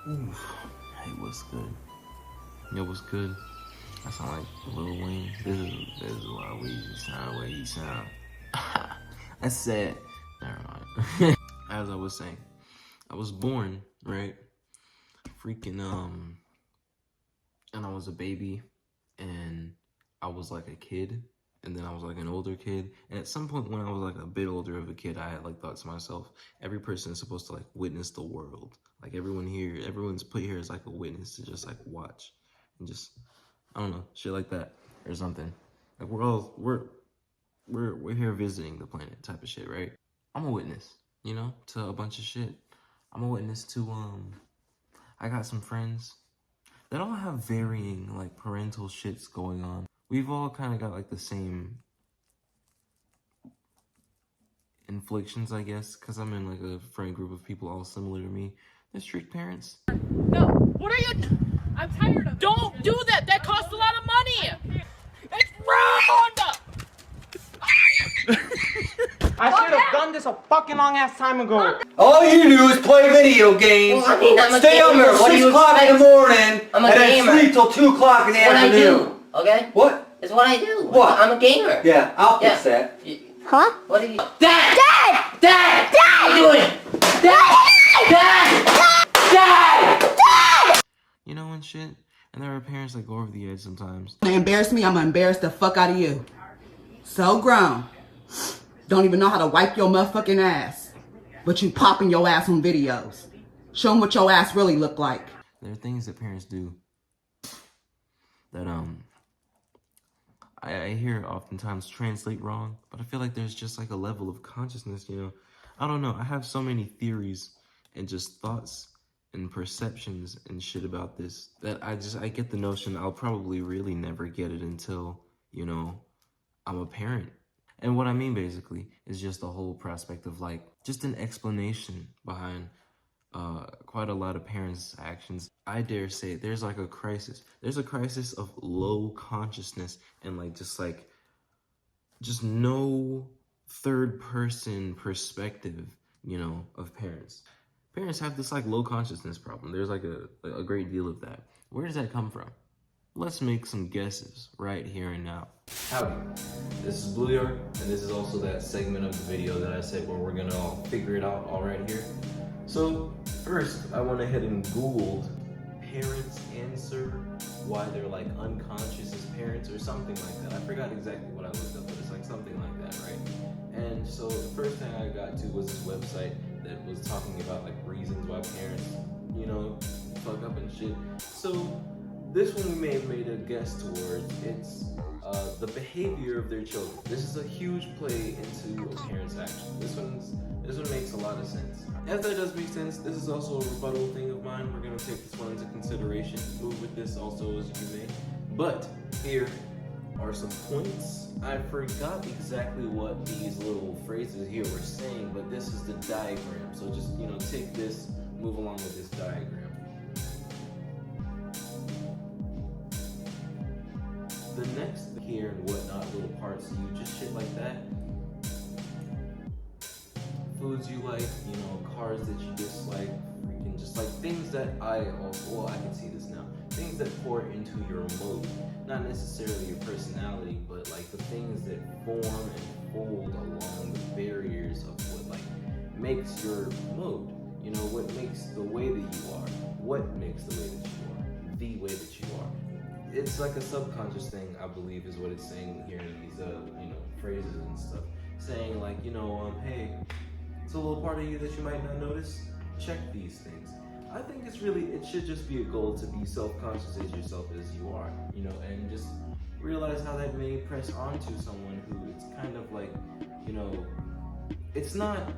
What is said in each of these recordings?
Oof. Hey, what's good? Yo, what's good? I sound like Lil Wayne. This is why we sound the way he sound. I said, never mind. As I was saying, I was born, right? Freaking, and I was a baby, and I was like a kid, and then I was like an older kid, and at some point when I was like a bit older of a kid, I had like thought to myself, every person is supposed to like witness the world. Like everyone's put here as like a witness to just like watch, and just, I don't know, shit like that, or something. Like we're here visiting the planet type of shit, right? I'm a witness, to a bunch of shit. I'm a witness to, I got some friends that all have varying like parental shits going on. We've all kind of got like the same inflictions, I guess, because I'm in like a friend group of people all similar to me. They're strict parents. No, what are you? I'm tired of it. Don't do that. That costs a lot of money. It's rude. I should have done this a fucking long ass time ago. All you do is play video games, Well, I mean, I'm a stay up gamer. till What do 6 you o'clock in the expect? morning, I'm a and then gamer. sleep till 2 o'clock in the It's what I afternoon. do, okay? What? It's what I do. What? I'm a gamer. Yeah, I'll fix that. Huh? What are you... Dad! Dad! Dad! What are you doing? Dad! Dad! Dad! Dad! And shit. And there are parents that go over the edge sometimes. They embarrass me, I'm gonna embarrass the fuck out of you. So grown. Don't even know how to wipe your motherfucking ass. But you popping your ass on videos. Show them what your ass really look like. There are things that parents do that I hear oftentimes translate wrong, but I feel like there's just like a level of consciousness, I don't know. I have so many theories and just thoughts and perceptions and shit about this that I get the notion I'll probably really never get it until, I'm a parent. And what I mean basically is just the whole prospect of like just an explanation behind quite a lot of parents' actions. I dare say there's like a crisis. There's a crisis of low consciousness and like just no third person perspective, of parents. Parents have this like low consciousness problem. There's like a great deal of that. Where does that come from? Let's make some guesses right here and now. Howdy, this is Blue Yard, and this is also that segment of the video that I said where we're gonna all figure it out all right here. So first, I went ahead and Googled parents answer why they're like unconscious as parents or something like that. I forgot exactly what I looked up, but it's like something like that, right? And so the first thing I got to was this website that was talking about like reasons why parents, fuck up and shit. So this one we may have made a guess towards. It's the behavior of their children. This is a huge play into a parent's action. This one makes a lot of sense. As that does make sense, this is also a rebuttal thing of mine. We're gonna take this one into consideration. Move with this also as you may. But here are some points. I forgot exactly what these little phrases here were saying, but this is the diagram. So just, take this, move along with this diagram. The next here and whatnot little parts of you, just shit like that. Foods you like, cars that you dislike, freaking just like things that I can see this now. Things that pour into your mood. Not necessarily your personality, but like the things that form and fold along the barriers of what like makes your mood. What makes the way that you are. What makes the way that you are. The way that you are. It's like a subconscious thing, I believe, is what it's saying here in these, phrases and stuff. Saying like, hey, it's a little part of you that you might not notice. Check these things. I think it should just be a goal to be self-conscious as yourself as you are, and just realize how that may press onto someone who it's kind of like, it's not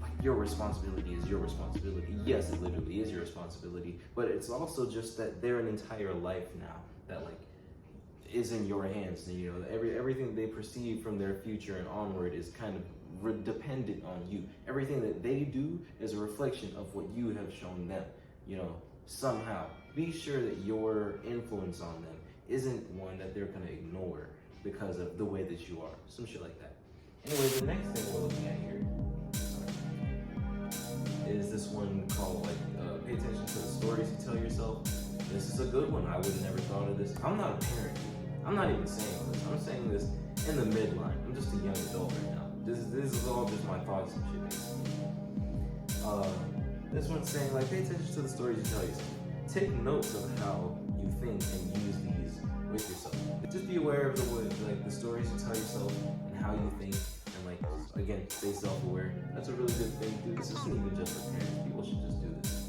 like your responsibility is your responsibility. Yes, it literally is your responsibility, but it's also just that they're an entire life now that like is in your hands. Everything they perceive from their future and onward is kind of dependent on you. Everything that they do is a reflection of what you have shown them, somehow. Be sure that your influence on them isn't one that they're gonna ignore because of the way that you are. Some shit like that. Anyway, the next thing we're looking at here is this one called like pay attention to the stories you tell yourself. This is a good one. I would have never thought of this. I'm not a parent. I'm not even saying this. I'm saying this in the midline. I'm just a young adult right now. This is all just my thoughts and shit, basically. This one's saying, like, pay attention to the stories you tell yourself. Take notes of how you think and use these with yourself. Just be aware of the stories you tell yourself and how you think, and like, again, stay self-aware. That's a really good thing, dude. This isn't even just for parents. People should just do this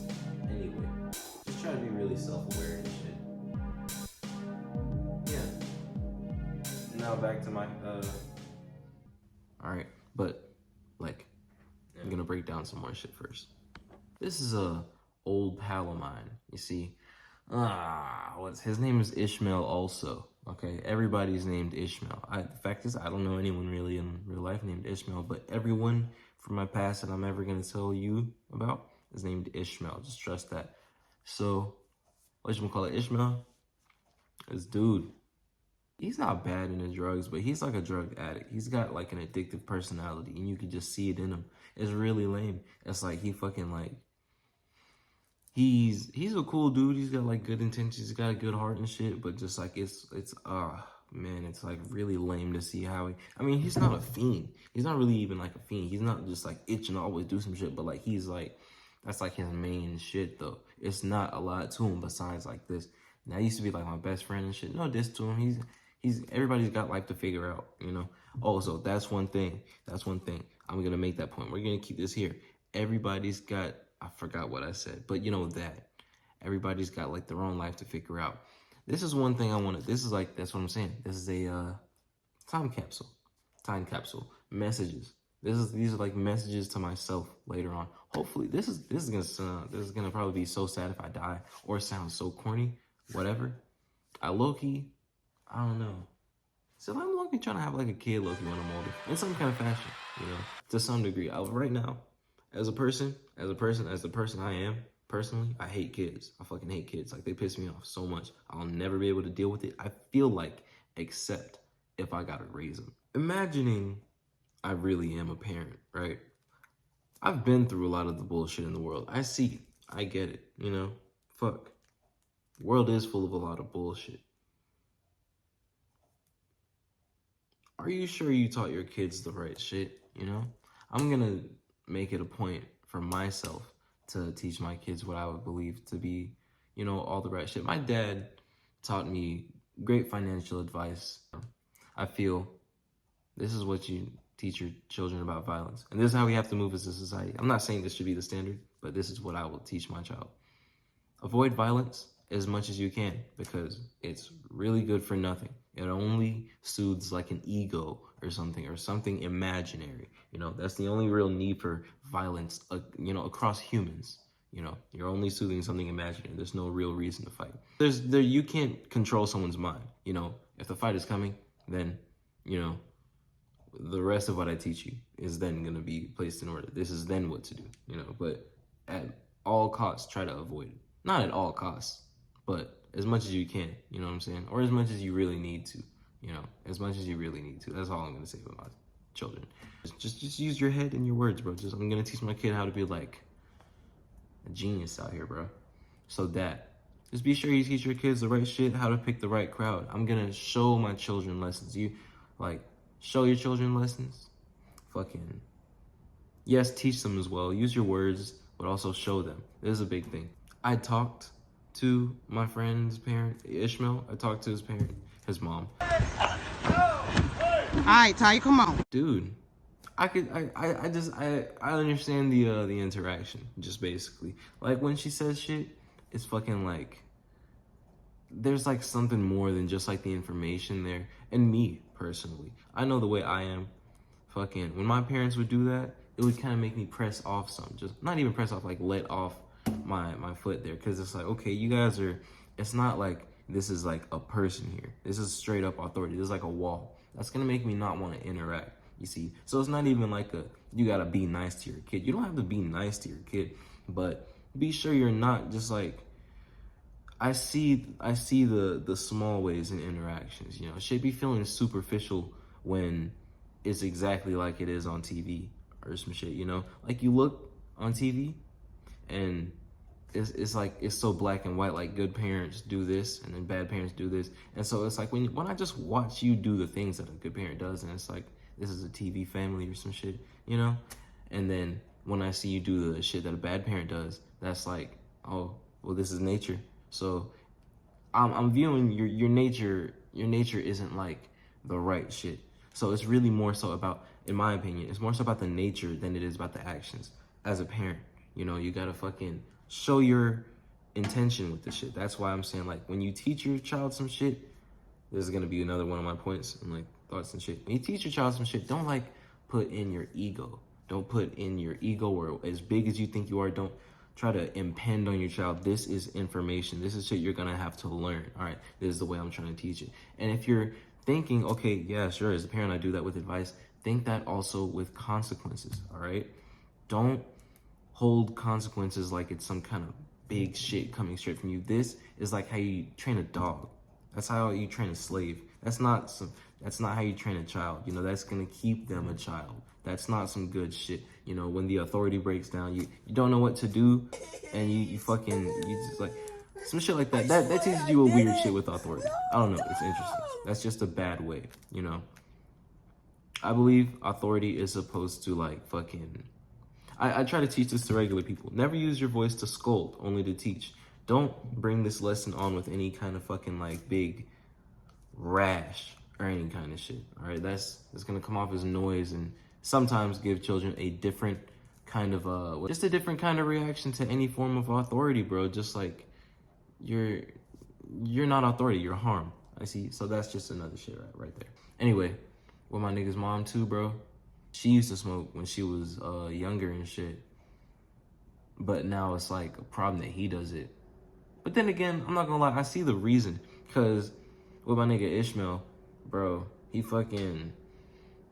anyway. Just try to be really self-aware and shit. Yeah. Now back to my all right, but like, I'm gonna break down some more shit first. This is a old pal of mine. You see, his name is Ishmael also. Okay, everybody's named Ishmael. The fact is, I don't know anyone really in real life named Ishmael, but everyone from my past that I'm ever gonna tell you about is named Ishmael. Just trust that. So, whatchamacallit, Ishmael, this dude, he's not bad in the drugs, but he's like a drug addict. He's got like an addictive personality, and you can just see it in him. It's really lame. It's like he fucking like, he's a cool dude. He's got like good intentions. He's got a good heart and shit, but just like it's man, it's like really lame to see how he's not a fiend. He's not really even like a fiend. He's not just like itching to always do some shit, but like he's like, that's like his main shit though. It's not a lot to him besides like this. Now, I used to be like my best friend and shit. No diss to him. Everybody's got life to figure out, you know? Also, that's one thing. I'm gonna make that point. We're gonna keep this here. Everybody's got, I forgot what I said, but you know that. Everybody's got like their own life to figure out. This is one thing I wanted. This is like, that's what I'm saying. This is a time capsule. Time capsule. Messages. These are like messages to myself later on. Hopefully, this is gonna probably be so sad if I die, or sound so corny. Whatever. I low-key, I don't know. So I'm low-key trying to have like a kid low-key when I'm older. In some kind of fashion, you know, to some degree. Right now, as the person I am, personally, I hate kids. I fucking hate kids. Like, they piss me off so much. I'll never be able to deal with it, I feel like, except if I gotta raise them. Imagining I really am a parent, right? I've been through a lot of the bullshit in the world. I see it. I get it, you know? Fuck. The world is full of a lot of bullshit. Are you sure you taught your kids the right shit, you know? I'm gonna make it a point for myself to teach my kids what I would believe to be, you know, all the right shit. My dad taught me great financial advice. I feel this is what you teach your children about violence. And this is how we have to move as a society. I'm not saying this should be the standard, but this is what I will teach my child. Avoid violence as much as you can, because it's really good for nothing. It only soothes like an ego or something imaginary. You know, that's the only real need for violence, you know, across humans. You know, you're only soothing something imaginary. There's no real reason to fight. You can't control someone's mind. You know, if the fight is coming, then, you know, the rest of what I teach you is then going to be placed in order. This is then what to do, you know, but at all costs, try to avoid it. Not at all costs, but as much as you can, you know what I'm saying? Or as much as you really need to, you know, as much as you really need to. That's all I'm going to say about my children. Just use your head and your words, bro. I'm going to teach my kid how to be like a genius out here, bro. So just be sure you teach your kids the right shit, how to pick the right crowd. I'm going to show my children lessons. Show your children lessons. Fucking, yes, teach them as well. Use your words, but also show them. This is a big thing. I talked to my friend's parent, Ishmael. I talked to his mom. All right, Ty, come on. Dude, I understand the interaction, just basically. Like, when she says shit, it's fucking like, there's like something more than just like the information there. And me, personally, I know the way I am. Fucking, when my parents would do that, it would kind of make me press off some. Just, not even press off, like let off my foot there. Cause it's like, okay, you guys are, it's not like this is like a person here. This is straight up authority. This is like a wall. That's gonna make me not want to interact, you see? So it's not even like you gotta be nice to your kid. You don't have to be nice to your kid, but be sure you're not just like, I see the small ways in interactions, you know. Should be feeling superficial when it's exactly like it is on TV or some shit, you know. Like, you look on TV and it's like it's so black and white. Like good parents do this, and then bad parents do this, and so it's like when I just watch you do the things that a good parent does, and it's like this is a TV family or some shit, you know, and then when I see you do the shit that a bad parent does, that's like, oh, well, this is nature. So I'm viewing your nature. Your nature isn't like the right shit. So it's really more so about, in my opinion, it's more so about the nature than it is about the actions. As a parent, you know, you gotta fucking show your intention with the shit. That's why I'm saying, like, when you teach your child some shit, this is gonna be another one of my points and like thoughts and shit. When you teach your child some shit, don't like put in your ego. Don't put in your ego, or as big as you think you are. Don't try to impend on your child. This is information. This is shit you're gonna have to learn. All right, this is the way I'm trying to teach it. And if you're thinking, okay, yeah, sure, as a parent, I do that with advice, think that also with consequences. All right, don't hold consequences like it's some kind of big shit coming straight from you. This is like how you train a dog. That's how you train a slave. That's not how you train a child. You know, that's gonna keep them a child. That's not some good shit. You know, when the authority breaks down, you don't know what to do, and you just like some shit like that. That teaches you a weird shit with authority. I don't know. It's interesting. That's just a bad way. You know, I believe authority is supposed to like fucking. I try to teach this to regular people. Never use your voice to scold, only to teach. Don't bring this lesson on with any kind of fucking like big rash or any kind of shit. All right, that's gonna come off as noise and sometimes give children a different kind of just a different kind of reaction to any form of authority, bro. Just like you're not authority, you're harm. I see. So that's just another shit right there. Anyway, with my nigga's mom too, bro. She used to smoke when she was younger and shit. But now it's like a problem that he does it. But then again, I'm not gonna lie, I see the reason. Cause with my nigga Ishmael, bro, he fucking,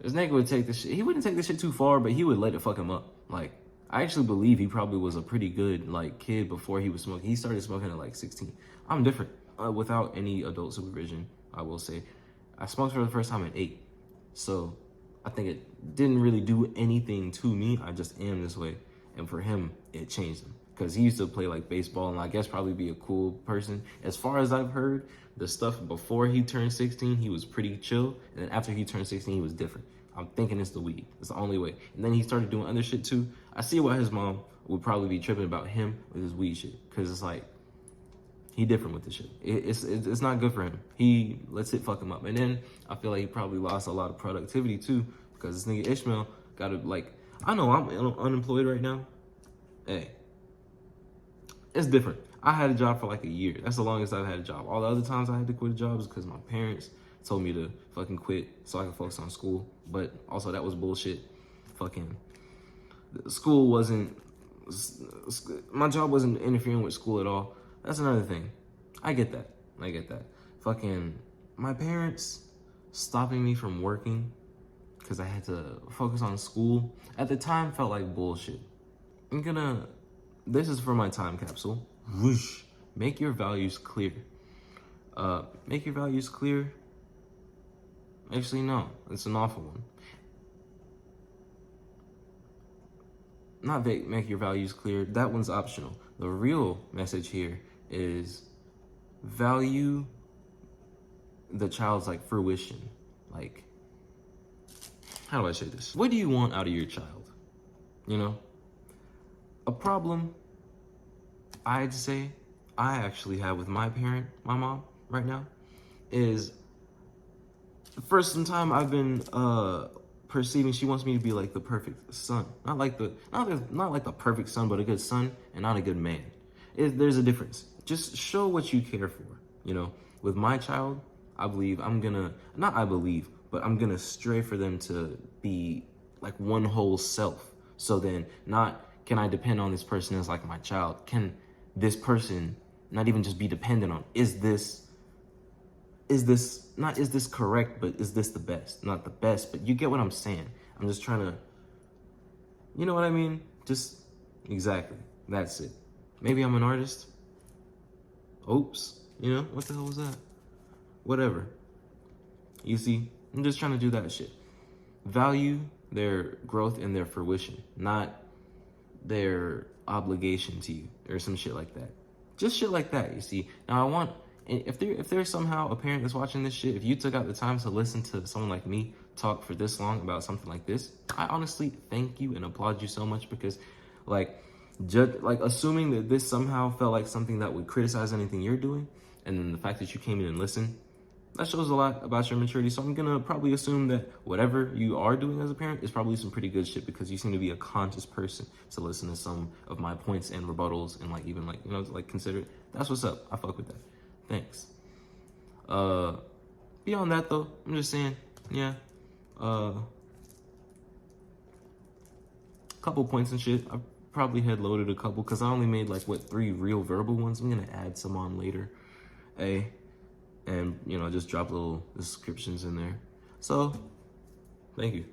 this nigga would take this shit, he wouldn't take this shit too far, but he would let it fuck him up. Like, I actually believe he probably was a pretty good like kid before he was smoking. He started smoking at like 16. I'm different, without any adult supervision, I will say. I smoked for the first time at 8. So I think it didn't really do anything to me. I just am this way. And for him, it changed him. Because he used to play like baseball and I guess probably be a cool person. As far as I've heard, the stuff before he turned 16, he was pretty chill. And then after he turned 16, he was different. I'm thinking it's the weed. It's the only way. And then he started doing other shit too. I see why his mom would probably be tripping about him with his weed shit. Because it's like, he different with this shit. It's not good for him. He lets it fuck him up. And then I feel like he probably lost a lot of productivity too, because this nigga Ishmael got to like, I know I'm unemployed right now. Hey, it's different. I had a job for like a year. That's the longest I've had a job. All the other times I had to quit a job is because my parents told me to fucking quit so I could focus on school. But also that was bullshit. Fucking school wasn't, my job wasn't interfering with school at all. That's another thing. I get that. Fucking my parents stopping me from working because I had to focus on school at the time felt like bullshit. This is for my time capsule. Whoosh. Make your values clear. Make your values clear. Actually, no, it's an awful one. Not make your values clear. That one's optional. The real message here is value the child's like fruition. Like, how do I say this? What do you want out of your child? You know? A problem I'd say I actually have with my mom right now, is for some time I've been perceiving she wants me to be like the perfect son. Not like the perfect son, but a good son and not a good man. There's a difference. Just show what you care for. You know, with my child, I believe I'm gonna stray for them to be like one whole self. So then not, can I depend on this person as like my child? Can this person not even just be dependent on, is this correct, but is this the best? Not the best, but you get what I'm saying. I'm just trying to, you know what I mean? Just, exactly, that's it. Maybe I'm an artist. Oops, you know, what the hell was that? Whatever. You see, I'm just trying to do that shit. Value their growth and their fruition, not their obligation to you or some shit like that. Just shit like that, you see. Now I want, if there's somehow a parent that's watching this shit, if you took out the time to listen to someone like me talk for this long about something like this, I honestly thank you and applaud you so much, because like assuming that this somehow felt like something that would criticize anything you're doing, and then the fact that you came in and listened, that shows a lot about your maturity. So I'm gonna probably assume that whatever you are doing as a parent is probably some pretty good shit, because you seem to be a conscious person to listen to some of my points and rebuttals and like even like, you know, like consider it. That's what's up. I fuck with that. Thanks. Beyond that though, I'm just saying, yeah. Couple points and shit. I probably had loaded a couple because I only made like 3 real verbal ones. I'm gonna add some on later. And you know, just drop little descriptions in there. So thank you.